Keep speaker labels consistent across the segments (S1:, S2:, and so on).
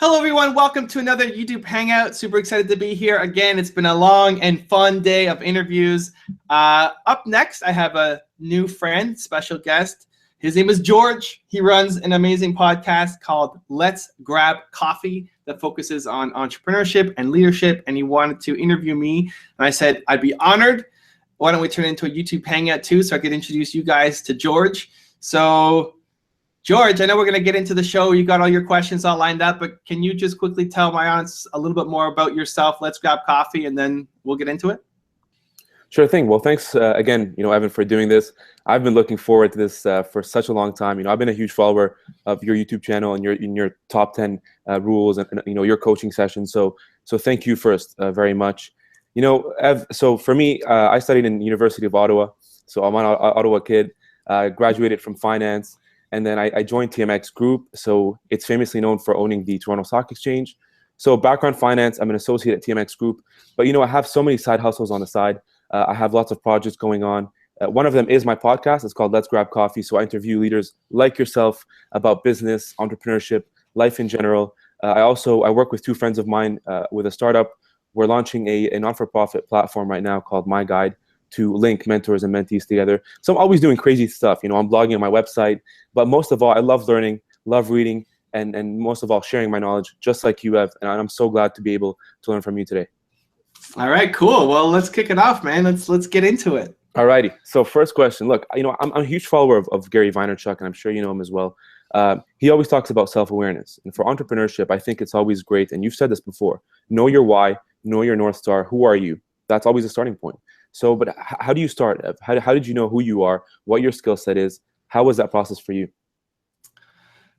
S1: Hello, everyone. Welcome to another YouTube Hangout. Super excited to be here again. It's been a long and fun day of interviews. Up next, I have a new friend, special guest. His name is George. He runs an amazing podcast called Let's Grab Coffee that focuses on entrepreneurship and leadership. And he wanted to interview me. And I said, I'd be honored. Why don't we turn it into a YouTube Hangout too, so I could introduce you guys to George. So George, I know we're going to get into the show. You got all your questions all lined up, but can you just quickly tell my audience a little bit more about yourself? Let's grab coffee, and then we'll get into it.
S2: Sure thing. Well, thanks again, Evan, for doing this. I've been looking forward to this for such a long time. I've been a huge follower of your YouTube channel and your top 10 rules and your coaching sessions. So thank you first very much. Ev, so for me, I studied in University of Ottawa. So I'm an Ottawa kid. Graduated from finance. And then I joined TMX Group. So it's famously known for owning the Toronto Stock Exchange. So background finance, I'm an associate at TMX Group. But I have so many side hustles on the side. I have lots of projects going on. One of them is my podcast. It's called Let's Grab Coffee. So I interview leaders like yourself about business, entrepreneurship, life in general. I work with two friends of mine with a startup. We're launching a non-for-profit platform right now called My Guide to link mentors and mentees together. So I'm always doing crazy stuff. I'm blogging on my website. But most of all, I love learning, love reading, and most of all, sharing my knowledge, just like you have. And I'm so glad to be able to learn from you today.
S1: All right, cool. Well, let's kick it off, man. Let's get into it.
S2: All righty. So first question. Look, I'm a huge follower of Gary Vaynerchuk, and I'm sure you know him as well. He always talks about self-awareness. And for entrepreneurship, I think it's always great, and you've said this before, know your why, know your North Star. Who are you? That's always a starting point. So, but how do you start, Ev? How did you know who you are, what your skill set is? How was that process for you?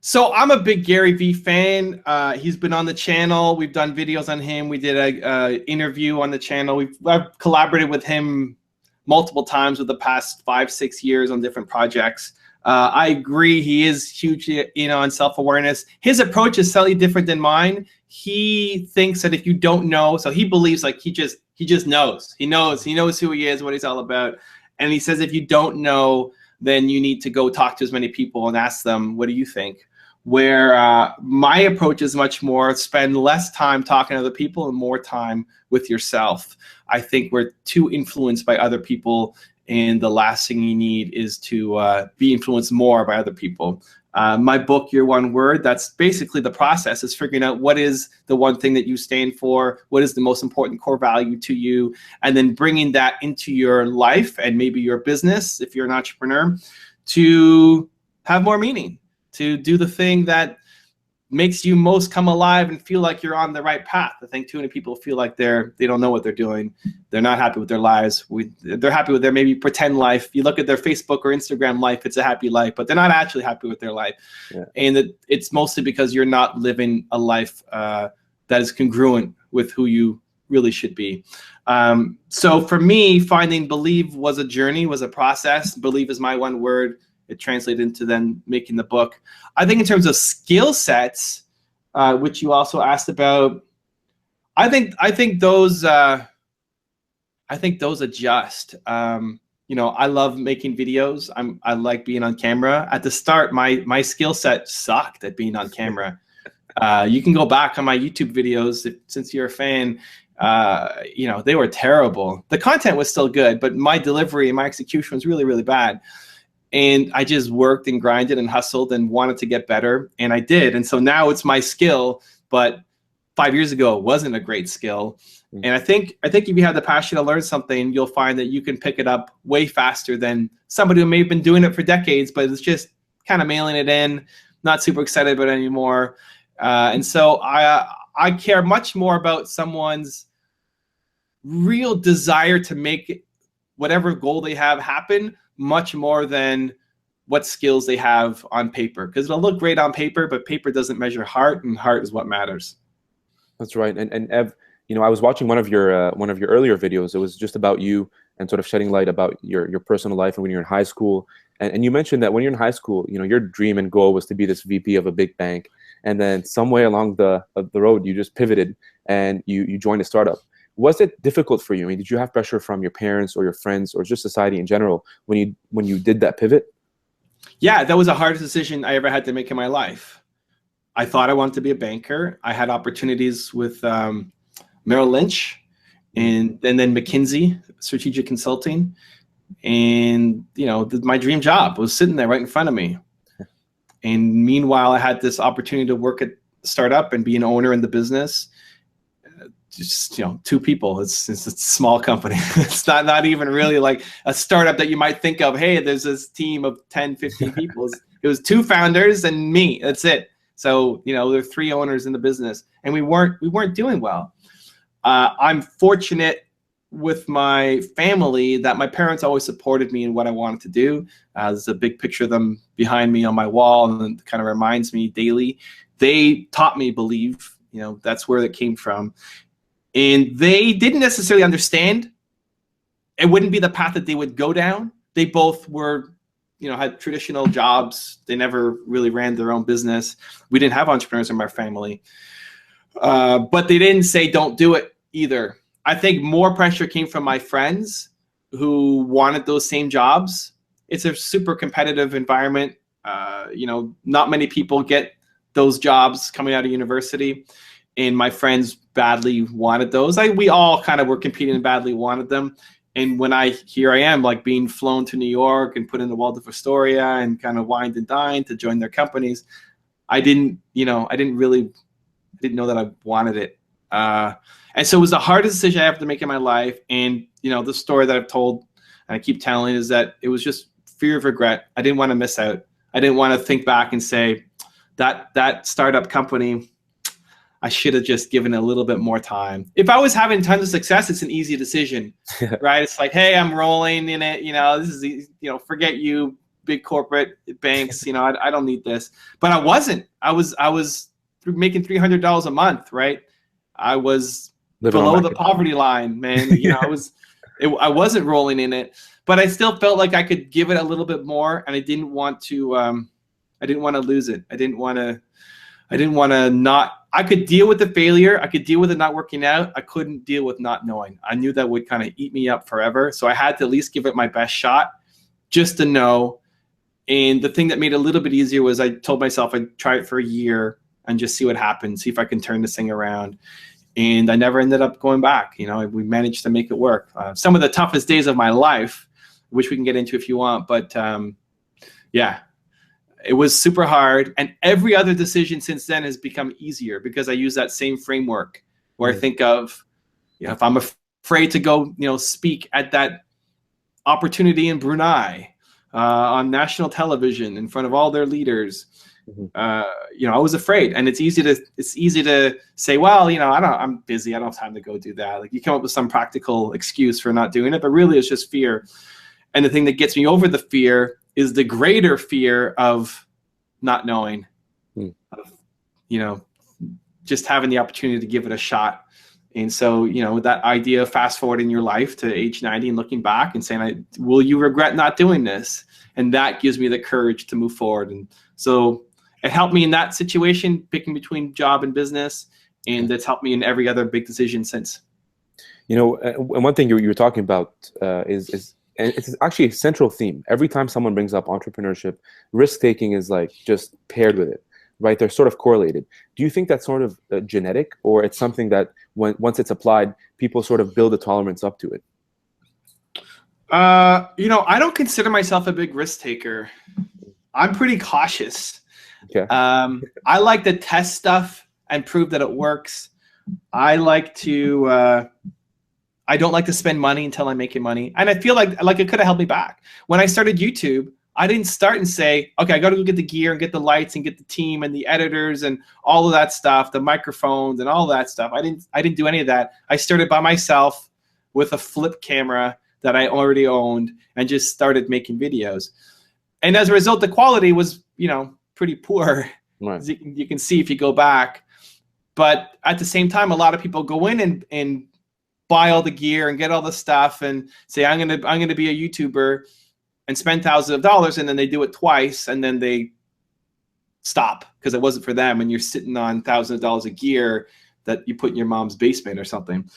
S1: So I'm a big Gary Vee fan. He's been on the channel. We've done videos on him. We did a interview on the channel. I've collaborated with him multiple times with the past 5-6 years on different projects. I agree. He is huge, on self-awareness. His approach is slightly different than mine. He thinks that if you don't know, so he believes like he just knows. He knows who he is, what he's all about. And he says if you don't know, then you need to go talk to as many people and ask them, what do you think? Where my approach is much more spend less time talking to other people and more time with yourself. I think we're too influenced by other people, and the last thing you need is to be influenced more by other people. My book, Your One Word, that's basically the process, is figuring out what is the one thing that you stand for, what is the most important core value to you, and then bringing that into your life and maybe your business, if you're an entrepreneur, to have more meaning, to do the thing that makes you most come alive and feel like you're on the right path. I think too many people feel like they don't know what they're doing. They're not happy with their lives. They're happy with their maybe pretend life. You look at their Facebook or Instagram life, it's a happy life, but they're not actually happy with their life. Yeah. And it's mostly because you're not living a life that is congruent with who you really should be. So for me, finding Believe was a journey, was a process. Believe is my one word. It translated into then making the book. I think in terms of skill sets, which you also asked about, I think those adjust. I love making videos. I like being on camera. At the start, my skill set sucked at being on camera. You can go back on my YouTube videos since you're a fan. They were terrible. The content was still good, but my delivery and my execution was really, really bad. And I just worked and grinded and hustled and wanted to get better, and I did. And so now it's my skill, but 5 years ago it wasn't a great skill. And I think if you have the passion to learn something, you'll find that you can pick it up way faster than somebody who may have been doing it for decades, but it's just kind of mailing it in, not super excited about it anymore. And so I care much more about someone's real desire to make whatever goal they have happen, much more than what skills they have on paper, because it'll look great on paper, but paper doesn't measure heart, and heart is what matters.
S2: That's right. And Ev, I was watching one of your earlier videos. It was just about you and sort of shedding light about your personal life and when you're in high school. And you mentioned that when you're in high school, your dream and goal was to be this VP of a big bank. And then some way along the road, you just pivoted and you joined a startup. Was it difficult for you? I mean, did you have pressure from your parents or your friends or just society in general when you did that pivot?
S1: Yeah, that was the hardest decision I ever had to make in my life. I thought I wanted to be a banker. I had opportunities with Merrill Lynch and then McKinsey, strategic consulting. And, you know, my dream job was sitting there right in front of me. And meanwhile, I had this opportunity to work at a startup and be an owner in the business. Just, you know, 2 people. It's a small company. It's not even really like a startup that you might think of. Hey, there's this team of 10, 15 people. It was 2 founders and me. That's it. So, you know, there are 3 owners in the business, and we weren't doing well. I'm fortunate with my family that my parents always supported me in what I wanted to do. There's a big picture of them behind me on my wall, and it kind of reminds me daily. They taught me believe. You know, that's where it came from. And they didn't necessarily understand. It wouldn't be the path that they would go down. They both were, you know, had traditional jobs. They never really ran their own business. We didn't have entrepreneurs in my family. But they didn't say don't do it either. I think more pressure came from my friends who wanted those same jobs. It's a super competitive environment. You know, not many people get those jobs coming out of university, and my friends badly wanted those. We all kind of were competing and badly wanted them. And when here I am, like being flown to New York and put in the Waldorf Astoria and kind of wined and dined to join their companies, I didn't know that I wanted it. And so it was the hardest decision I have to make in my life. And, you know, the story that I've told and I keep telling is that it was just fear of regret. I didn't want to miss out. I didn't want to think back and say that startup company, I should have just given it a little bit more time. If I was having tons of success, it's an easy decision, right? It's like, hey, I'm rolling in it. You know, this is, you know, forget you, big corporate banks. You know, I don't need this. But I wasn't. I was making $300 a month, right? I was below the poverty line, man. You know, I wasn't rolling in it, but I still felt like I could give it a little bit more, and I didn't want to lose it. I didn't want to not. I could deal with the failure. I could deal with it not working out. I couldn't deal with not knowing. I knew that would kind of eat me up forever. So I had to at least give it my best shot, just to know. And the thing that made it a little bit easier was I told myself I'd try it for a year and just see what happens, see if I can turn this thing around. And I never ended up going back. You know, we managed to make it work. Some of the toughest days of my life, which we can get into if you want, but yeah, it was super hard. And every other decision since then has become easier because I use that same framework where I think of, you know, if I'm afraid to go, you know, speak at that opportunity in Brunei on national television in front of all their leaders, you know, I was afraid. And it's easy to say, well, you know, I'm busy. I don't have time to go do that. Like you come up with some practical excuse for not doing it, but really it's just fear. And the thing that gets me over the fear is the greater fear of not knowing, of, you know, just having the opportunity to give it a shot. And so, you know, that idea of fast forwarding your life to age 90 and looking back and saying, will you regret not doing this? And that gives me the courage to move forward. And so it helped me in that situation, picking between job and business. And it's helped me in every other big decision since. You know,
S2: and one thing you were talking about is and it's actually a central theme. Every time someone brings up entrepreneurship, risk-taking is like just paired with it, right? They're sort of correlated. Do you think that's sort of genetic, or it's something that once it's applied, people sort of build a tolerance up to it?
S1: You know, I don't consider myself a big risk taker. I'm pretty cautious.
S2: Okay.
S1: I like to test stuff and prove that it works. I like to I don't like to spend money until I'm making money. And I feel like it could have held me back. When I started YouTube, I didn't start and say, okay, I got to go get the gear and get the lights and get the team and the editors and all of that stuff, the microphones and all that stuff. I didn't do any of that. I started by myself with a flip camera that I already owned and just started making videos. And as a result, the quality was, you know, pretty poor.
S2: Right.
S1: You can see if you go back. But at the same time, a lot of people go in and buy all the gear and get all the stuff and say, I'm gonna be a YouTuber and spend thousands of dollars, and then they do it twice and then they stop because it wasn't for them, and you're sitting on thousands of dollars of gear that you put in your mom's basement or something.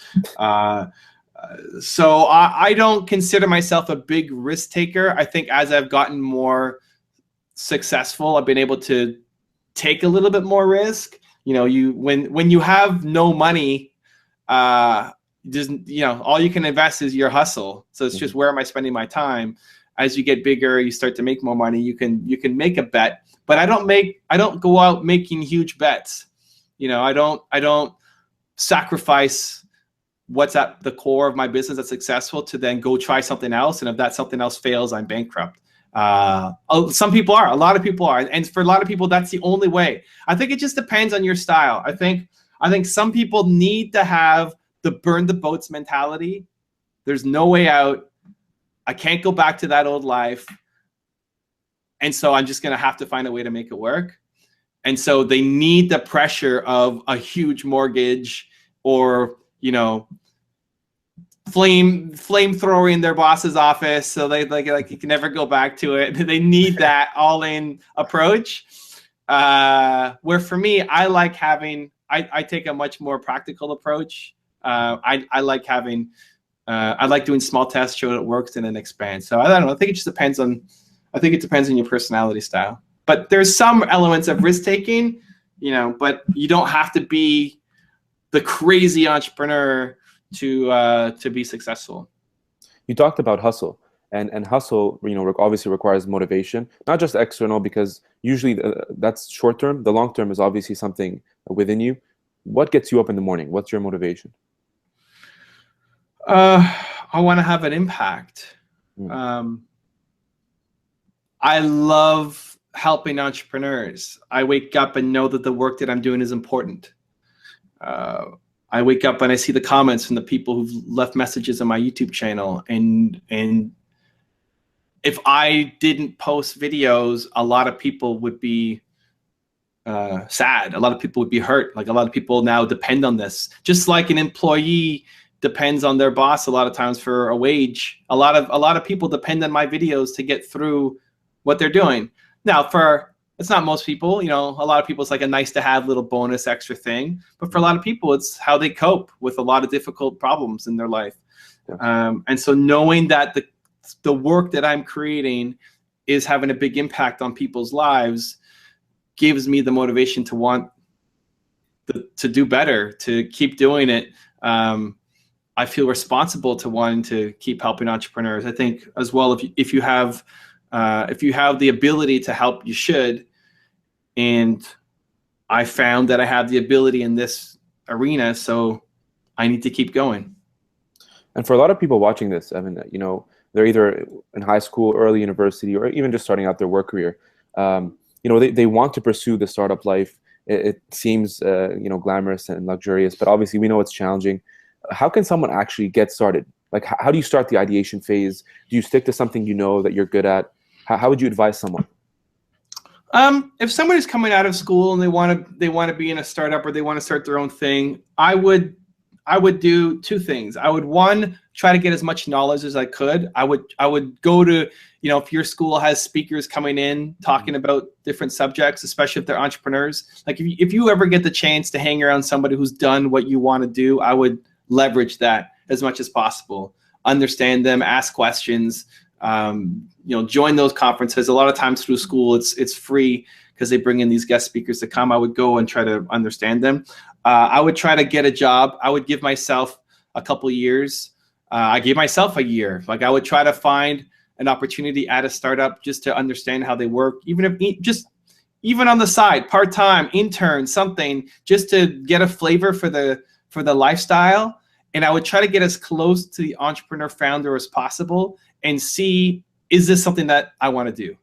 S1: So I don't consider myself a big risk taker. I think as I've gotten more successful, I've been able to take a little bit more risk. You know, when you have no money, just, you know, all you can invest is your hustle. So it's just, where am I spending my time? As you get bigger, you start to make more money. You can make a bet, but I don't go out making huge bets. You know, I don't sacrifice what's at the core of my business that's successful to then go try something else. And if that something else fails, I'm bankrupt. Some people are, a lot of people are. And for a lot of people, that's the only way. I think it just depends on your style. I think some people need to have the burn the boats mentality. There's no way out. I can't go back to that old life. And so I'm just going to have to find a way to make it work. And so they need the pressure of a huge mortgage, or, you know, flamethrower in their boss's office, so they like you can never go back to it. They need that all-in approach. Where for me, I like having, I take a much more practical approach. I like having, I like doing small tests, show it works, and then expand. So I don't know. I think it just depends on, your personality style. But there's some elements of risk taking, you know, but you don't have to be the crazy entrepreneur to be successful.
S2: You talked about hustle, and hustle, you know, obviously requires motivation, not just external, because usually that's short term. The long term is obviously something within you. What gets you up in the morning? What's your motivation?
S1: I want to have an impact. I love helping entrepreneurs. I wake up and know that the work that I'm doing is important. I wake up and I see the comments from the people who've left messages on my YouTube channel, and if I didn't post videos, a lot of people would be sad. A lot of people would be hurt. Like, a lot of people now depend on this. Just like an employee depends on their boss a lot of times for a wage. A lot of people depend on my videos to get through what they're doing. Now, it's not most people, you know, a lot of people, it's like a nice to have little bonus extra thing. But for a lot of people, it's how they cope with a lot of difficult problems in their life. Yeah. And so knowing that the work that I'm creating is having a big impact on people's lives gives me the motivation to want to do better, to keep doing it. I feel responsible to wanting to keep helping entrepreneurs. I think as well, if you have the ability to help, you should. And I found that I have the ability in this arena, so I need to keep going.
S2: And for a lot of people watching this, Evan, you know, they're either in high school, early university, or even just starting out their work career. You know, they want to pursue the startup life. It seems, you know, glamorous and luxurious, but obviously we know it's challenging. How can someone actually get started? Like, how do you start the ideation phase? Do you stick to something you know that you're good at? How would you advise someone?
S1: If somebody's coming out of school and they want to be in a startup, or they want to start their own thing, I would do two things. I would, one, try to get as much knowledge as I could. I would go to, you know, if your school has speakers coming in talking about different subjects, especially if they're entrepreneurs. Like, if you ever get the chance to hang around somebody who's done what you want to do, I would leverage that as much as possible. Understand them, ask questions. You know, join those conferences. A lot of times through school, it's free because they bring in these guest speakers to come. I would go and try to understand them. I would try to get a job. I would give myself a couple years. I gave myself a year. Like, I would try to find an opportunity at a startup just to understand how they work, even on the side, part-time, intern, something, just to get a flavor for the lifestyle. And I would try to get as close to the entrepreneur founder as possible and see, is this something that I want to do?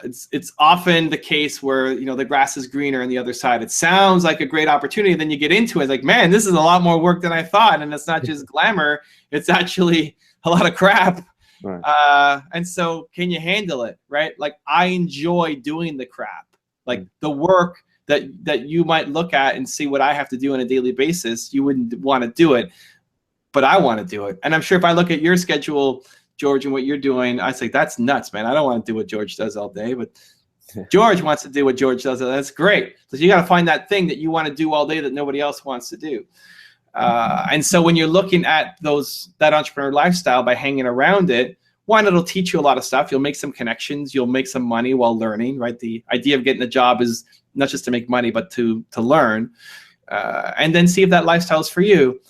S1: It's often the case where, you know, the grass is greener on the other side. It sounds like a great opportunity. Then you get into it, like, man, this is a lot more work than I thought. And it's not just glamour. It's actually a lot of crap. Right. And so can you handle it, right? Like, I enjoy doing the crap. Like, the work that you might look at and see what I have to do on a daily basis, you wouldn't want to do it, but I want to do it. And I'm sure if I look at your schedule, George, and what you're doing, I say, that's nuts, man. I don't want to do what George does all day, but George wants to do what George does. That's great. So you got to find that thing that you want to do all day that nobody else wants to do. And so when you're looking at that entrepreneur lifestyle, by hanging around it, one, it'll teach you a lot of stuff. You'll make some connections. You'll make some money while learning, right? The idea of getting a job is not just to make money, but to learn, and then see if that lifestyle is for you.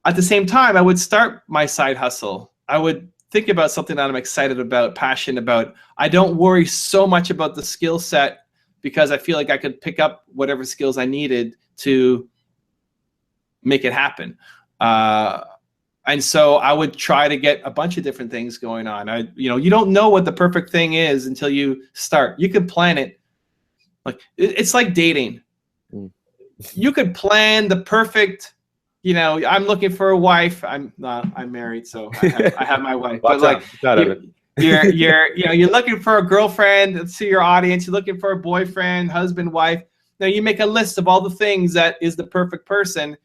S1: At the same time, I would start my side hustle. I would think about something that I'm excited about, passionate about. I don't worry so much about the skill set because I feel like I could pick up whatever skills I needed to make it happen. And so I would try to get a bunch of different things going on. You don't know what the perfect thing is until you start. You could plan it. Like it's like dating. You could plan the perfect, I'm looking for a wife. I'm married, so I have my wife. But like you're looking for a girlfriend. Let's see your audience. You're looking for a boyfriend, husband, wife. Now you make a list of all the things that is the perfect person.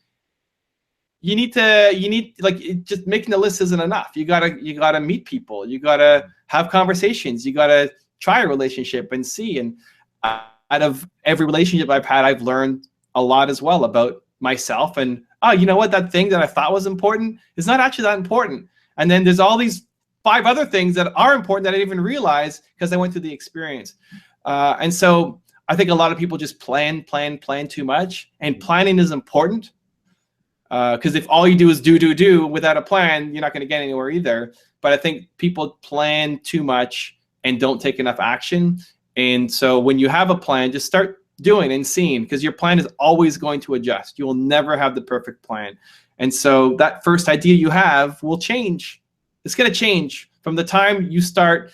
S1: You need just making the list isn't enough. You gotta meet people. You gotta have conversations. You gotta try a relationship and see. And out of every relationship I've had, I've learned a lot as well about myself. And you know what? That thing that I thought was important is not actually that important. And then there's all these 5 other things that are important that I didn't even realize because I went through the experience. And so I think a lot of people just plan too much. And planning is important. Because if all you do is do without a plan, you're not going to get anywhere either. But I think people plan too much and don't take enough action. And so when you have a plan, just start doing and seeing, because your plan is always going to adjust. You will never have the perfect plan. And so that first idea you have will change. It's going to change from the time you start,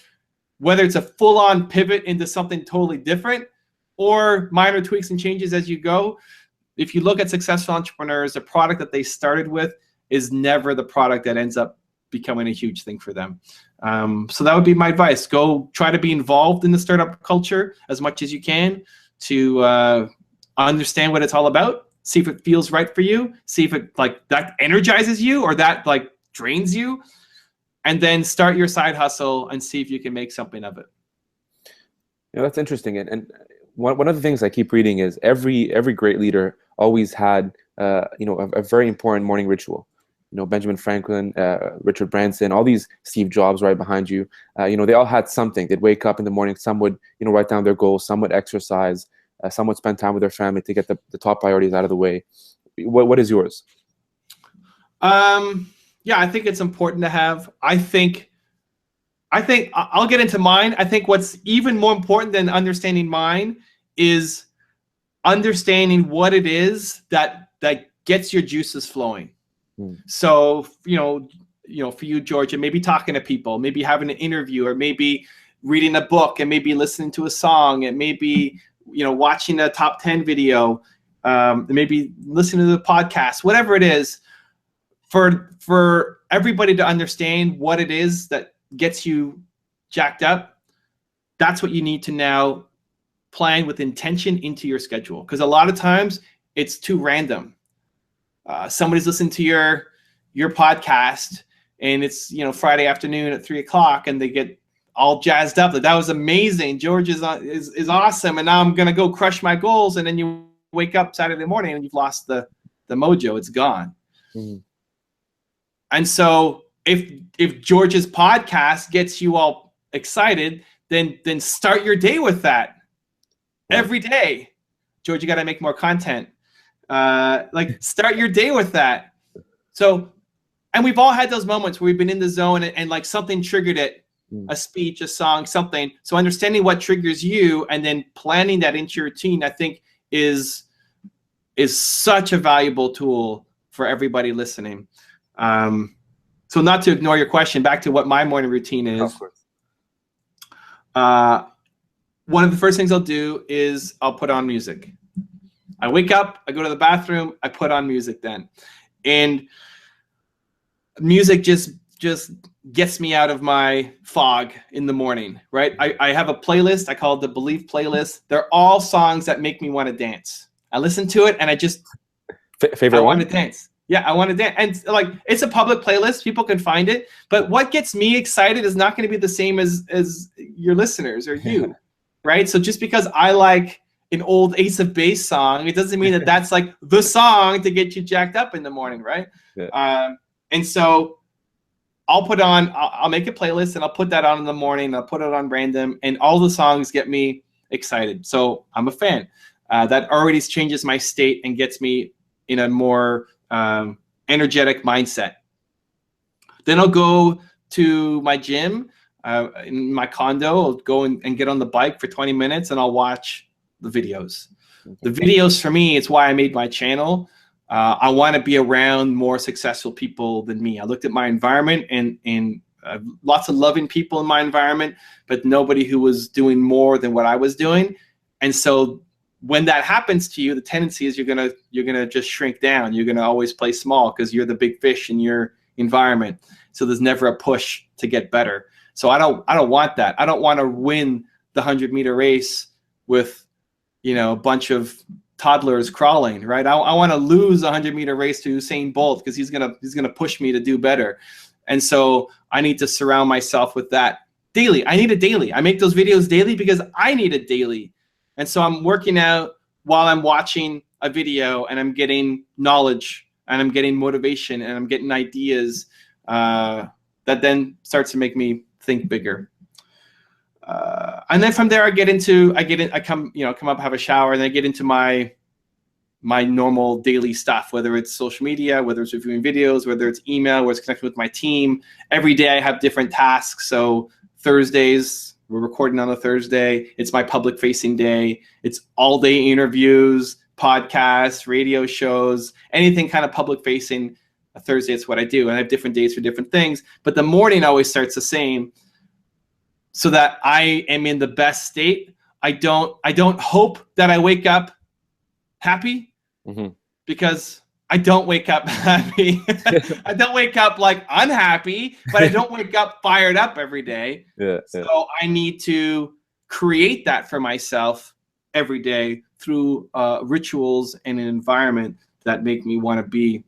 S1: whether it's a full-on pivot into something totally different or minor tweaks and changes as you go. If you look at successful entrepreneurs, the product that they started with is never the product that ends up becoming a huge thing for them. So that would be my advice. Go try to be involved in the startup culture as much as you can to understand what it's all about. See if it feels right for you. See if it that energizes you or that drains you. And then start your side hustle and see if you can make something of it.
S2: That's interesting. And one of the things I keep reading is every great leader always had a very important morning ritual. Benjamin Franklin, Richard Branson, all these, Steve Jobs right behind you. They all had something. They'd wake up in the morning. Some would write down their goals. Some would exercise. Some would spend time with their family to get the top priorities out of the way. What is yours?
S1: Yeah, I think it's important to have. I think I'll get into mine. I think what's even more important than understanding mine is understanding what it is that gets your juices flowing. So, for you, Georgia, maybe talking to people, maybe having an interview, or maybe reading a book, and maybe listening to a song, and maybe, watching a top 10 video, maybe listening to the podcast, whatever it is, for everybody to understand what it is that gets you jacked up. That's what you need to now plan with intention into your schedule. Because a lot of times it's too random. Somebody's listening to your podcast and it's Friday afternoon at 3 o'clock and they get all jazzed up that was amazing. George is awesome, and now I'm gonna go crush my goals. And then you wake up Saturday morning and you've lost the mojo. It's gone. And so if George's podcast gets you all excited, then start your day with that. Every day, George, you got to make more content. Start your day with that. So, and we've all had those moments where we've been in the zone and something triggered it, a speech, a song, something. So understanding what triggers you and then planning that into your routine, I think is such a valuable tool for everybody listening. So not to ignore your question, back to what my morning routine is.
S2: Of course.
S1: One of the first things I'll do is I'll put on music. I wake up, I go to the bathroom, I put on music then. And music just gets me out of my fog in the morning, right? I have a playlist. I call it the Believe playlist. They're all songs that make me want to dance. I listen to it and I just
S2: favorite
S1: want to dance. Yeah, I want to dance. And it's a public playlist. People can find it. But what gets me excited is not going to be the same as your listeners or you, right? So just because I like an old Ace of Base song, it doesn't mean that that's the song to get you jacked up in the morning, right? Yeah. And so I'll make a playlist and I'll put that on in the morning. I'll put it on random, and all the songs get me excited. So I'm a fan. That already changes my state and gets me in a more energetic mindset. Then I'll go to my gym in my condo. I'll go and get on the bike for 20 minutes and I'll watch the videos. The videos for me, it's why I made my channel. I want to be around more successful people than me. I looked at my environment and lots of loving people in my environment, but nobody who was doing more than what I was doing. And so when that happens to you, the tendency is you're gonna just shrink down. You're gonna always play small because you're the big fish in your environment. So there's never a push to get better. So I don't want that. I don't want to win the 100-meter race with, you know, a bunch of toddlers crawling, right? I want to lose a 100-meter race to Usain Bolt because he's gonna push me to do better. And so I need to surround myself with that daily. I need it daily. I make those videos daily because I need it daily. And so I'm working out while I'm watching a video, and I'm getting knowledge, and I'm getting motivation, and I'm getting ideas that then starts to make me think bigger. And then from there, I come up, have a shower, and I get into my normal daily stuff, whether it's social media, whether it's reviewing videos, whether it's email, whether it's connecting with my team. Every day I have different tasks. So Thursdays, we're recording on a Thursday. It's my public facing day. It's all day interviews, podcasts, radio shows, anything kind of public facing. A Thursday, it's what I do. And I have different days for different things, but the morning always starts the same so that I am in the best state. I don't hope that I wake up happy, because I don't wake up happy. I don't wake up like unhappy, but I don't wake up fired up every day. So I need to create that for myself every day through rituals and an environment that make me want to be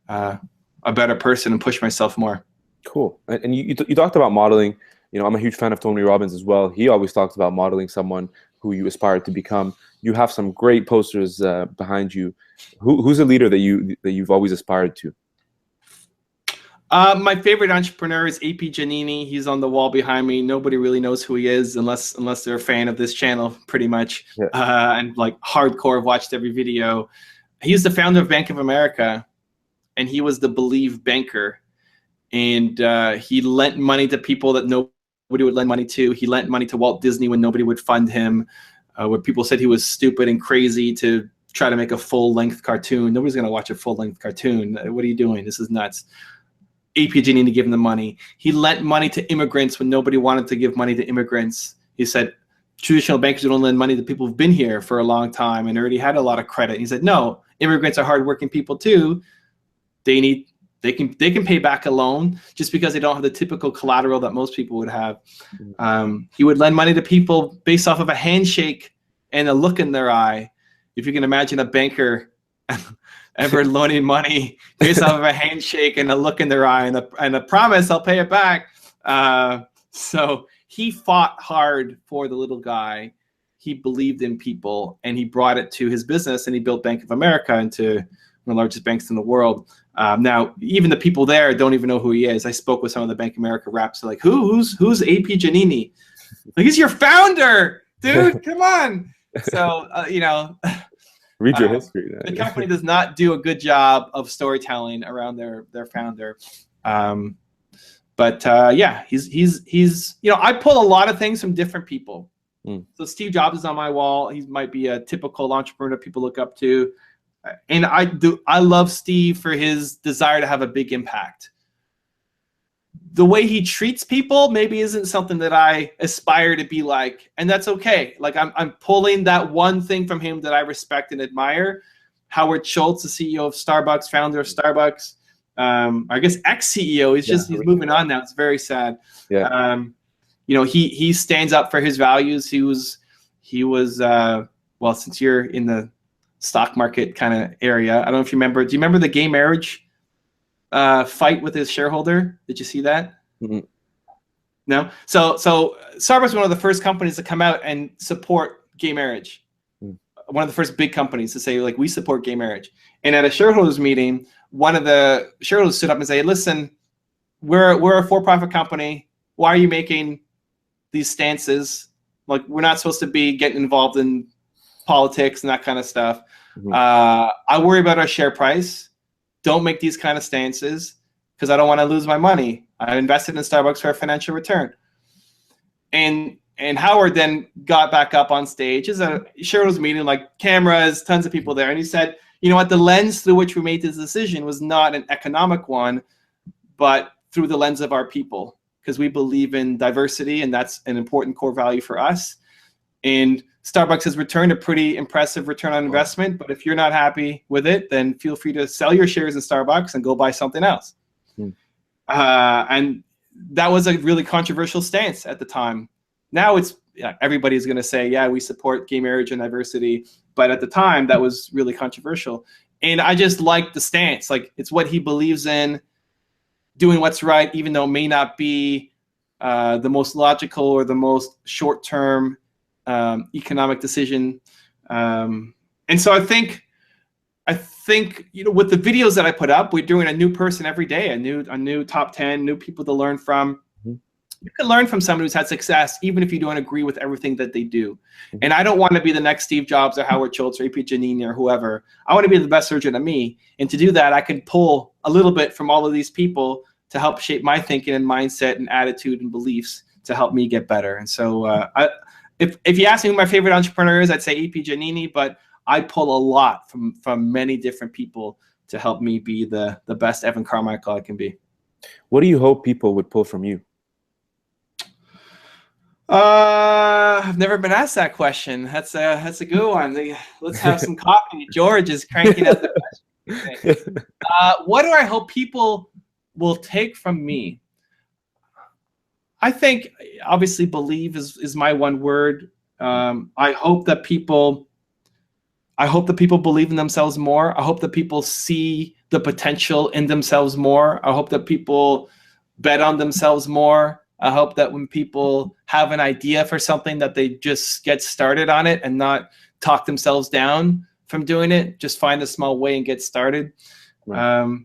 S1: a better person and push myself more.
S2: Cool. And you talked about modeling. You know, I'm a huge fan of Tony Robbins as well. He always talks about modeling someone who you aspire to become. You have some great posters behind you. Who's a leader that you've always aspired to?
S1: My favorite entrepreneur is AP Giannini. He's on the wall behind me. Nobody really knows who he is unless they're a fan of this channel, pretty much. And like hardcore, have watched every video. He's the founder of Bank of America, and he was the Believe banker. And he lent money to people that nobody would lend money to. He lent money to Walt Disney when nobody would fund him, where people said he was stupid and crazy to try to make a full-length cartoon. Nobody's going to watch a full-length cartoon. What are you doing? This is nuts. AP Giannini gave him the money. He lent money to immigrants when nobody wanted to give money to immigrants. He said, traditional bankers don't lend money to people who've been here for a long time and already had a lot of credit. He said, no, immigrants are hardworking people too. They can pay back a loan just because they don't have the typical collateral that most people would have. He would lend money to people based off of a handshake and a look in their eye. If you can imagine a banker ever loaning money based off of a handshake and a look in their eye and a promise, I'll pay it back. So he fought hard for the little guy. He believed in people, and he brought it to his business, and he built Bank of America into one of the largest banks in the world. Now, even the people there don't even know who he is. I spoke with some of the Bank of America reps. They're like, who's AP Giannini? Like, he's your founder, dude. Come on. So, you know,
S2: read your history.
S1: The company does not do a good job of storytelling around their founder. Yeah, he's you know, I pull a lot of things from different people. So Steve Jobs is on my wall. He might be a typical entrepreneur that people look up to. And I love Steve for his desire to have a big impact. The way he treats people maybe isn't something that I aspire to be like, and that's okay. Like I'm pulling that one thing from him that I respect and admire. Howard Schultz, the CEO of Starbucks, founder of Starbucks. I guess ex-CEO. He's moving on now. It's very sad. You know, he stands up for his values. He was well, since you're in the stock market kind of area, I don't know if you remember. Do you remember the gay marriage fight with his shareholder? Did you see that? No. So Starbucks was one of the first companies to come out and support gay marriage. One of the first big companies to say, like, we support gay marriage. And at a shareholders meeting, one of the shareholders stood up and said, listen, we're a for-profit company. Why are you making these stances? Like, we're not supposed to be getting involved in politics and that kind of stuff. I worry about our share price. Don't make these kind of stances because I don't want to lose my money. I invested in Starbucks for a financial return. And Howard then got back up on stage as a shareholders meeting, like cameras, tons of people there. And he said, you know what, the lens through which we made this decision was not an economic one, but through the lens of our people, because we believe in diversity, and that's an important core value for us. And Starbucks has returned a pretty impressive return on investment, but if you're not happy with it, then feel free to sell your shares in Starbucks and go buy something else. And that was a really controversial stance at the time. Now it's, everybody's going to say, yeah, we support gay marriage and diversity. But at the time, that was really controversial. And I just like the stance. Like, it's what he believes in, doing what's right, even though it may not be the most logical or the most short-term economic decision. And so I think, you know, with the videos that I put up, we're doing a new person every day, a new top 10, new people to learn from. You can learn from someone who's had success, even if you don't agree with everything that they do. And I don't want to be the next Steve Jobs or Howard Schultz or AP Giannini or whoever. I want to be the best version of me. And to do that, I can pull a little bit from all of these people to help shape my thinking and mindset and attitude and beliefs to help me get better. And so if you ask me who my favorite entrepreneur is, I'd say AP Giannini, but I pull a lot from many different people to help me be the best Evan Carmichael I can be.
S2: What do you hope people would pull from you?
S1: I've never been asked that question. That's a good one. Let's have some coffee. George is cranking out the question. What do I hope people will take from me? I think, obviously, believe is my one word. I hope that people believe in themselves more. I hope that people see the potential in themselves more. I hope that people bet on themselves more. I hope that when people have an idea for something, that they just get started on it and not talk themselves down from doing it. Just find a small way and get started. Right.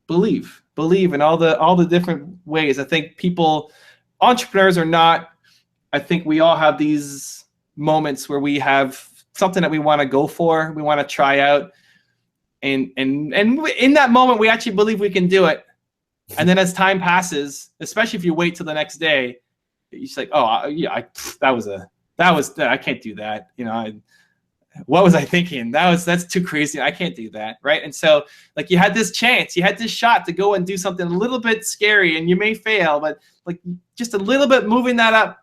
S1: Believe in all the different ways. I think entrepreneurs are not. I think we all have these moments where we have something that we want to go for, we want to try out, and in that moment we actually believe we can do it. And then as time passes, especially if you wait till the next day, you're just like, oh yeah, I can't do that. You know, what was I thinking? That's too crazy. I can't do that, right? And so, like, you had this chance, you had this shot to go and do something a little bit scary, and you may fail, but like just a little bit moving that up,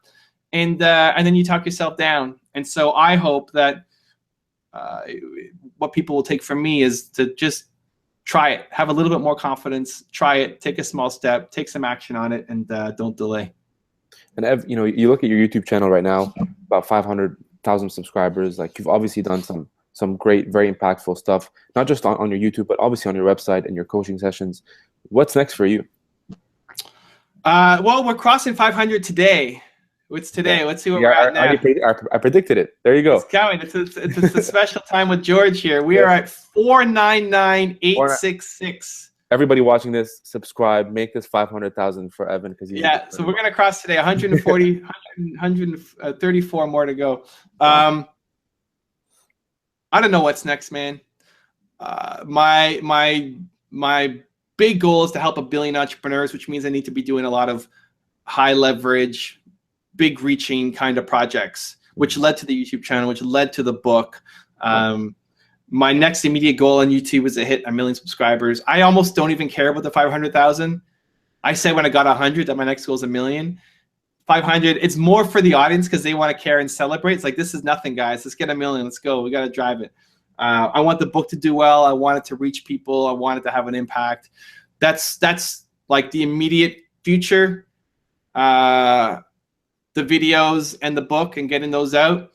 S1: and then you talk yourself down. And so I hope that what people will take from me is to just try it, have a little bit more confidence, try it, take a small step, take some action on it, and don't delay.
S2: And Ev, you know, you look at your YouTube channel right now, about 500,000 subscribers. Like, you've obviously done some great, very impactful stuff, not just on your YouTube, but obviously on your website and your coaching sessions. What's next for you?
S1: Well, we're crossing 500 today. What's today? Let's see what we're at now.
S2: I predicted it. There you go.
S1: It's coming. It's a special time with George here. We are at 499,866.
S2: Everybody watching this, subscribe. Make this 500,000 for Evan, because
S1: so we're gonna cross today. 134 more to go. I don't know what's next, man. My big goal is to help 1 billion entrepreneurs, which means I need to be doing a lot of high leverage, big reaching kind of projects, which led to the YouTube channel, which led to the book. My next immediate goal on YouTube is to hit 1 million subscribers. I almost don't even care about the 500,000. I said when I got 100 that my next goal is 1 million. 500, it's more for the audience because they want to care and celebrate. It's like, this is nothing, guys. Let's get 1 million. Let's go. We got to drive it. I want the book to do well. I want it to reach people. I want it to have an impact. That's like the immediate future. The videos and the book and getting those out.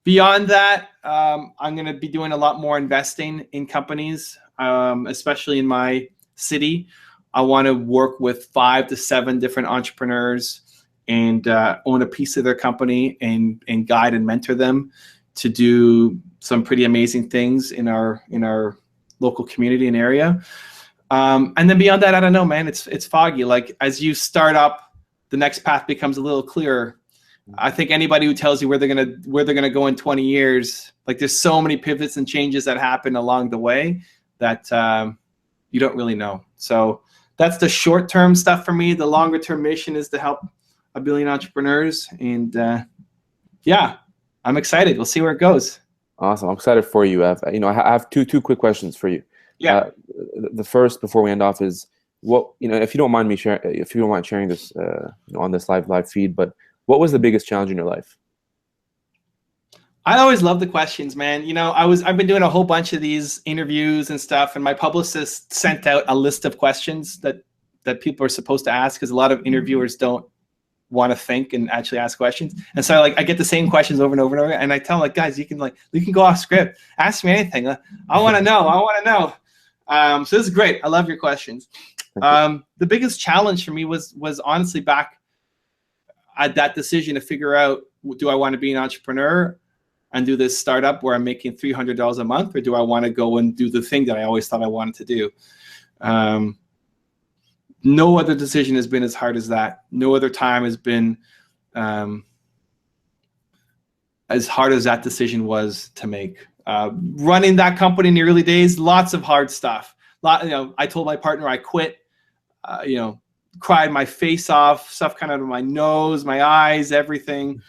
S1: Beyond that, I'm going to be doing a lot more investing in companies, especially in my city. I want to work with 5 to 7 different entrepreneurs and own a piece of their company and guide and mentor them to do some pretty amazing things in our local community and area. And then beyond that, I don't know, man. It's foggy. Like as you start up, the next path becomes a little clearer. I think anybody who tells you where they're gonna go in 20 years, like there's so many pivots and changes that happen along the way that you don't really know. So that's the short-term stuff for me. The longer-term mission is to help 1 billion entrepreneurs, and yeah, I'm excited. We'll see where it goes.
S2: Awesome. I'm excited for you, Ev. You know, I have two quick questions for you.
S1: Yeah.
S2: The first, before we end off, is what, you know, if you don't mind me sharing, if you don't mind sharing this, you know, on this live feed, but what was the biggest challenge in your life?
S1: I always love the questions, man. You know, I've been doing a whole bunch of these interviews and stuff, and my publicist sent out a list of questions that people are supposed to ask, because a lot of interviewers don't want to think and actually ask questions. And so I get the same questions over and over and over, and I tell them, like, guys, you can go off script, ask me anything. I want to know. I want to know. So this is great. I love your questions. The biggest challenge for me was honestly back at that decision to figure out, do I want to be an entrepreneur and do this startup where I'm making $300 a month, or do I want to go and do the thing that I always thought I wanted to do? No other decision has been as hard as that. No other time has been as hard as that decision was to make. Running that company in the early days, lots of hard stuff. You know, I told my partner I quit. You know, cried my face off, stuff kind of my nose, my eyes, everything.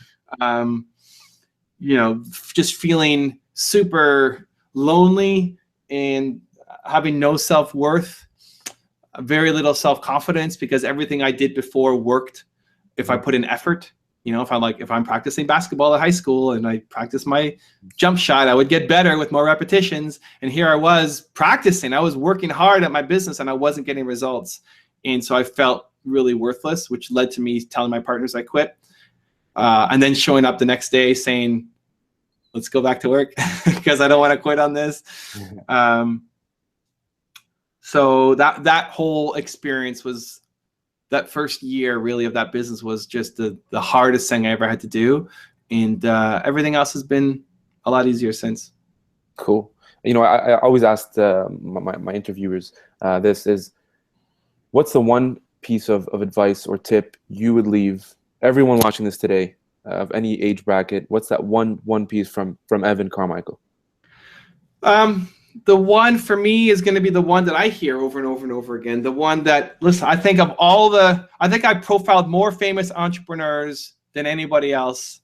S1: You know, just feeling super lonely and having no self-worth, very little self-confidence, because everything I did before worked if I put in effort. You know, if I'm practicing basketball at high school and I practice my jump shot, I would get better with more repetitions. And here I was practicing. I was working hard at my business and I wasn't getting results. And so I felt really worthless, which led to me telling my partners I quit. And then showing up the next day saying, let's go back to work because I don't want to quit on this. So that whole experience was, that first year really of that business was just the hardest thing I ever had to do. And everything else has been a lot easier since.
S2: Cool. You know, I always asked my interviewers this is, what's the one piece of advice or tip you would leave everyone watching this today of any age bracket? What's that one piece from Evan Carmichael?
S1: The one for me is going to be the one that I hear over and over and over again. The one that, listen, I think I profiled more famous entrepreneurs than anybody else.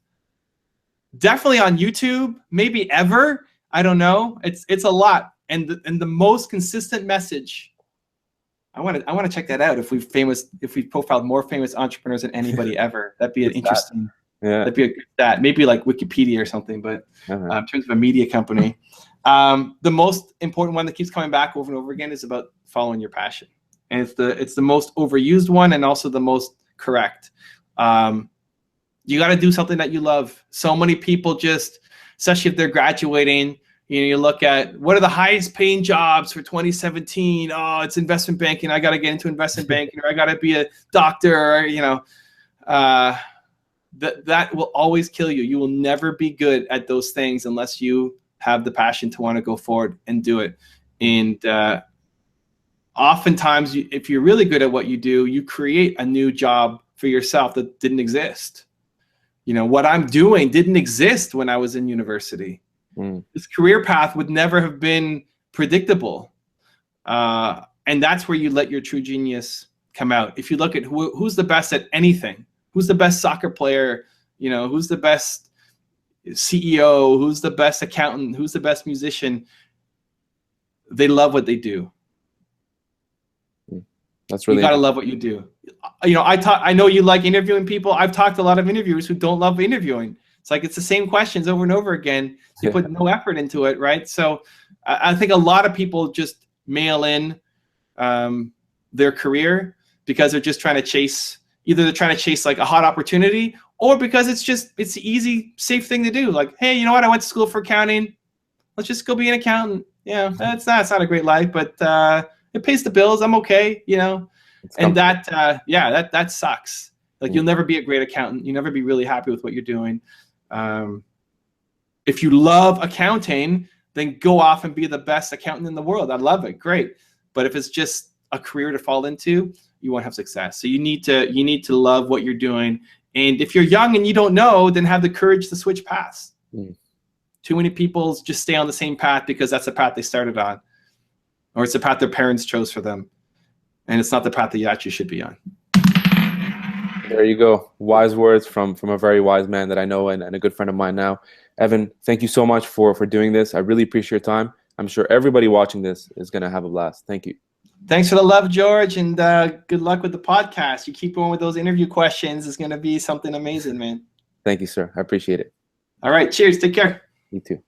S1: Definitely on YouTube, maybe ever. I don't know. It's a lot. And the most consistent message. I want to check that out. If we profiled more famous entrepreneurs than anybody ever, that'd be an interesting. Yeah, that'd be a good stat. Maybe like Wikipedia or something. But in terms of a media company. The most important one that keeps coming back over and over again is about following your passion, and it's the most overused one and also the most correct. You got to do something that you love. So many people just, especially if they're graduating, you know, you look at what are the highest paying jobs for 2017. Oh, it's investment banking. I got to get into investment banking, or I got to be a doctor, or, you know, that will always kill you. You will never be good at those things unless you have the passion to want to go forward and do it. And oftentimes, if you're really good at what you do, you create a new job for yourself that didn't exist. You know, what I'm doing didn't exist when I was in university. This career path would never have been predictable. And that's where you let your true genius come out. If you look at who's the best at anything, who's the best soccer player, you know, who's the best CEO, who's the best accountant, who's the best musician, they love what they do.
S2: That's really,
S1: you gotta love what you do. You know, I know you like interviewing people. I've talked to a lot of interviewers who don't love interviewing. It's like it's the same questions over and over again. You put no effort into it, right? So I think a lot of people just mail in their career because they're just trying to chase, either they're trying to chase like a hot opportunity, or because it's the easy, safe thing to do. Like, hey, you know what? I went to school for accounting. Let's just go be an accountant. Yeah, that's not a great life, but it pays the bills. I'm okay, you know. And that sucks. Like, you'll never be a great accountant. You'll never be really happy with what you're doing. If you love accounting, then go off and be the best accountant in the world. I love it. Great. But if it's just a career to fall into, you won't have success. So you need to love what you're doing. And if you're young and you don't know, then have the courage to switch paths. Too many people just stay on the same path because that's the path they started on, or it's the path their parents chose for them, and it's not the path that you actually should be on.
S2: There you go. Wise words from a very wise man that I know and a good friend of mine now. Evan, thank you so much for doing this. I really appreciate your time. I'm sure everybody watching this is going to have a blast. Thank you.
S1: Thanks for the love, George, and good luck with the podcast. You keep going with those interview questions. It's going to be something amazing, man.
S2: Thank you, sir. I appreciate it.
S1: All right. Cheers. Take care.
S2: You too.